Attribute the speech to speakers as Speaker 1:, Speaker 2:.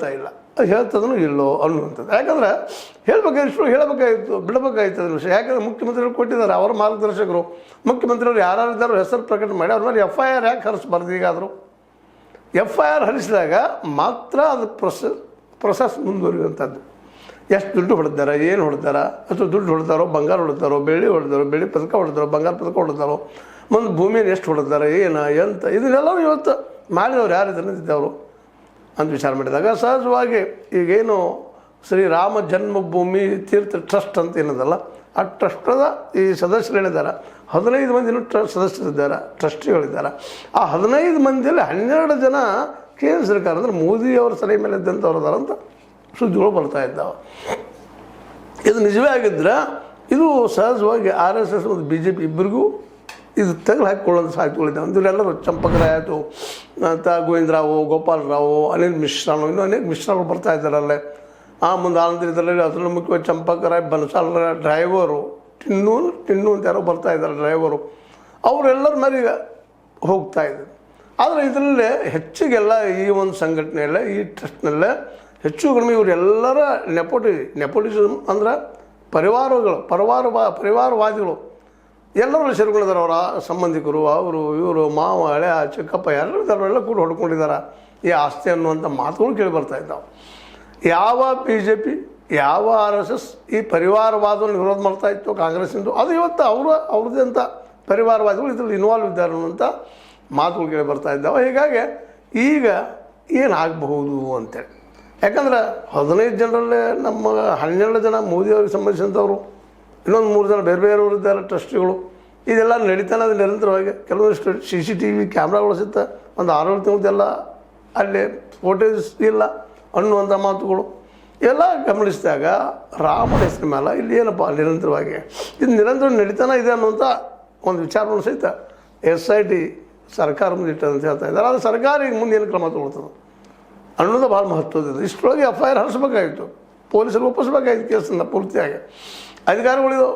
Speaker 1: ಹೇಳ್ತಾ ಇಲ್ಲ, ಅದು ಹೇಳ್ತದನು ಇಲ್ಲೋ ಅನ್ನುವಂಥದ್ದು. ಯಾಕಂದ್ರೆ ಹೇಳಬೇಕಾಗಿತ್ತು, ಬಿಡಬೇಕಾಗಿತ್ತು ಅದನ್ನ ವಿಷಯ. ಯಾಕಂದರೆ ಮುಖ್ಯಮಂತ್ರಿಗಳು ಕೊಟ್ಟಿದ್ದಾರೆ, ಅವರ ಮಾರ್ಗದರ್ಶಕರು ಮುಖ್ಯಮಂತ್ರಿಗಳು ಯಾರ್ಯಾರಿದ್ದಾರೋ ಹೆಸರು ಪ್ರಕಟ ಮಾಡಿ ಅವ್ರ ಮೇಲೆ FIR ಯಾಕೆ ಹರಿಸ್ಬಾರ್ದು? ಈಗಾದರೂ FIR ಹರಿಸಿದಾಗ ಮಾತ್ರ ಅದು ಪ್ರೊಸೆಸ್ ಮುಂದುವರಿಯುವಂಥದ್ದು. ಎಷ್ಟು ದುಡ್ಡು ಹೊಡೆದಾರ, ಏನು ಹೊಡೆದಾರ, ಅಥವಾ ದುಡ್ಡು ಹೊಡೆದಾರೋ, ಬಂಗಾರ ಹೊಡೆದಾರೋ, ಬೆಳ್ಳಿ ಹೊಡೆದಾರೋ, ಬೆಳ್ಳಿ ಪದಕ ಹೊಡೆದಾರೋ, ಬಂಗಾರ ಪದಕ ಹೊಡೆದಾರೋ, ಮುಂದೆ ಭೂಮಿಯನ್ನು ಎಷ್ಟು ಹೊಡೆದಾರ, ಎಂತ ಇದನ್ನೆಲ್ಲವೂ ಇವತ್ತು ಮಾಡಿದವ್ರು ಯಾರಿದ್ದಾರೆ ಅಂತ ವಿಚಾರ ಮಾಡಿದಾಗ ಸಹಜವಾಗಿ ಈಗೇನು ಶ್ರೀರಾಮ ಜನ್ಮಭೂಮಿ ತೀರ್ಥ ಟ್ರಸ್ಟ್ ಅಂತ ಏನದಲ್ಲ, ಆ ಟ್ರಸ್ಟದ ಈ ಸದಸ್ಯರುಗಳಿದ್ದಾರೆ, 15 ಮಂದಿನೂ ಸದಸ್ಯರಿದ್ದಾರೆ, ಟ್ರಸ್ಟಿಗಳಿದ್ದಾರೆ. ಆ 15 ಮಂದಿಯಲ್ಲಿ 12 ಜನ ಕೇಂದ್ರ ಸರ್ಕಾರ ಅಂದರೆ ಮೋದಿಯವರ ಸಲಹೆ ಮೇಲೆ ಇದ್ದಂಥವ್ರು ಅದಾರ ಅಂತ ಸುದ್ದಿಗಳು ಬರ್ತಾ ಇದ್ದಾವೆ. ಇದು ನಿಜವೇ ಆಗಿದ್ದರೆ ಇದು ಸಹಜವಾಗಿ RSS ಮತ್ತು BJP ಇಬ್ಬರಿಗೂ ಇದು ತೆಗೆದು ಹಾಕಿಕೊಳ್ಳೋದು ಸಾಧ್ಯಗಳಿದ್ದಾವೆ. ಇವರೆಲ್ಲರೂ ಚಂಪಕರಾಯ್ ಆಯಿತು ಅಂತ ಗೋವಿಂದರಾವು, ಗೋಪಾಲರಾವು, ಅನಿಲ್ ಮಿಶ್ರಾನು, ಇನ್ನೂ ಅನೇಕ ಮಿಶ್ರಾಗಳು ಬರ್ತಾ ಇದ್ದಾರಲ್ಲೇ. ಮುಂದೆ ಆನಂತರ ಇದರಲ್ಲಿ ಅದರಲ್ಲಿ ಮುಖ್ಯವಾಗಿ ಚಂಪಕರಾಯ್, ಬನ್ಸಾಲರ ಡ್ರೈವರು, ಟಿನ್ನು ಅಂತ ಯಾರೋ ಬರ್ತಾ ಇದ್ದಾರೆ ಡ್ರೈವರು, ಅವರೆಲ್ಲರ ಮೇಲೆ ಈಗ ಹೋಗ್ತಾ ಇದ್ದಾರೆ. ಆದರೆ ಇದರಲ್ಲೇ ಹೆಚ್ಚಿಗೆಲ್ಲ ಈ ಒಂದು ಸಂಘಟನೆಯಲ್ಲೇ, ಈ ಟ್ರಸ್ಟ್ನಲ್ಲೇ ಹೆಚ್ಚು ಕಡಿಮೆ ಇವರೆಲ್ಲರ ನೆಪೋಟಿಸಮ್ ಅಂದ್ರೆ ಪರಿವಾರವಾದಿಗಳು ಎಲ್ಲರೂ ಸೇರ್ಕೊಂಡಿದ್ದಾರೆ. ಅವರ ಸಂಬಂಧಿಕರು, ಇವರು ಮಾವ, ಹಳೆ, ಚಿಕ್ಕಪ್ಪ ಎಲ್ಲರೂ ಕೂಡ ಹೊಡ್ಕೊಂಡಿದ್ದಾರೆ. ಈ ಆಸ್ತಿ ಅನ್ನುವಂಥ ಮಾತುಗಳು ಕೇಳಿ ಬರ್ತಾ ಇದ್ದಾವೆ. ಯಾವ BJP, ಯಾವ RSS ಈ ಪರಿವಾರವಾದವನ್ನು ವಿರೋಧ ಮಾಡ್ತಾ ಇತ್ತು ಕಾಂಗ್ರೆಸ್ಸಿಂದು, ಅದು ಇವತ್ತು ಅವ್ರದ್ದೇ ಅಂತ ಪರಿವಾರವಾದಿಗಳು ಇದರಲ್ಲಿ ಇನ್ವಾಲ್ವ್ ಇದ್ದಾರೆ ಅನ್ನುವಂಥ ಮಾತುಗಳು ಕೇಳಿ ಬರ್ತಾ ಇದ್ದಾವೆ. ಹೀಗಾಗಿ ಈಗ ಏನಾಗಬಹುದು ಅಂತೇಳಿ, ಯಾಕಂದ್ರೆ 15 ಜನರಲ್ಲೇ ನಮ್ಮ 12 ಜನ ಮೋದಿಯವ್ರಿಗೆ ಸಂಬಂಧಿಸಿದಂಥವ್ರು, ಇನ್ನೊಂದು 3 ಜನ ಬೇರೆ ಬೇರೆಯವರು ಇದ್ದಾರೆ ಟ್ರಸ್ಟಿಗಳು. ಇದೆಲ್ಲ ನಡೀತಾನೆ, ಅದು ನಿರಂತರವಾಗಿ ಕೆಲವೊಂದಿಷ್ಟು CCTV ಕ್ಯಾಮ್ರಾಗಳು ಸಿಗ್ತ, ಒಂದು 6 ತಿಂಗಳದೆಲ್ಲ ಅಲ್ಲಿ ಫೋಟೇಜ್ ಇಲ್ಲ ಅನ್ನುವಂಥ ಮಾತುಗಳು ಎಲ್ಲ ಗಮನಿಸಿದಾಗ ರಾಮನ ಹೆಸರು ಮೇಲೆ ಇಲ್ಲಿ ಏನಪ್ಪ ನಿರಂತರವಾಗಿ ಇದು ನಿರಂತರ ನಡೀತಾನೆ ಇದೆ ಅನ್ನುವಂಥ ಒಂದು ವಿಚಾರವನ್ನು ಸಹಿತ SIT ಸರ್ಕಾರ ಮುಂದೆ ಇಟ್ಟದಂತ ಹೇಳ್ತಾ ಇದ್ದಾರೆ. ಅದು ಸರ್ಕಾರ ಈಗ ಮುಂದೆ ಏನು ಕ್ರಮ ತಗೊಳ್ತದೆ ಅನ್ನೋದು ಭಾಳ ಮಹತ್ವದಿದೆ. ಇಷ್ಟರೊಳಗೆ FIR ಹರಿಸ್ಬೇಕಾಗಿತ್ತು, ಪೊಲೀಸರು ಒಪ್ಪಿಸ್ಬೇಕಾಗಿತ್ತು ಕೇಸನ್ನು ಪೂರ್ತಿಯಾಗಿ. ಅಧಿಕಾರಿಗಳಿದು